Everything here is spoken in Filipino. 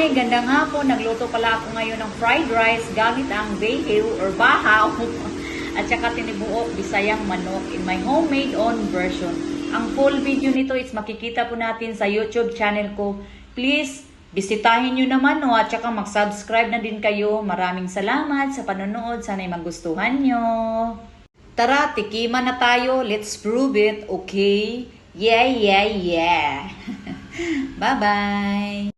Hi, gandang hapon. Nagluto pala ako ngayon ng fried rice gamit ang bayhew or bahaw at saka tinibuok bisayang manok in my homemade own version. Ang full video nito is makikita po natin sa YouTube channel ko. Please, bisitahin nyo naman at saka mag-subscribe na din kayo. Maraming salamat sa panonood. Sana'y magustuhan nyo. Tara, tikiman na tayo. Let's prove it, okay? Yeah, yeah, yeah. Bye-bye.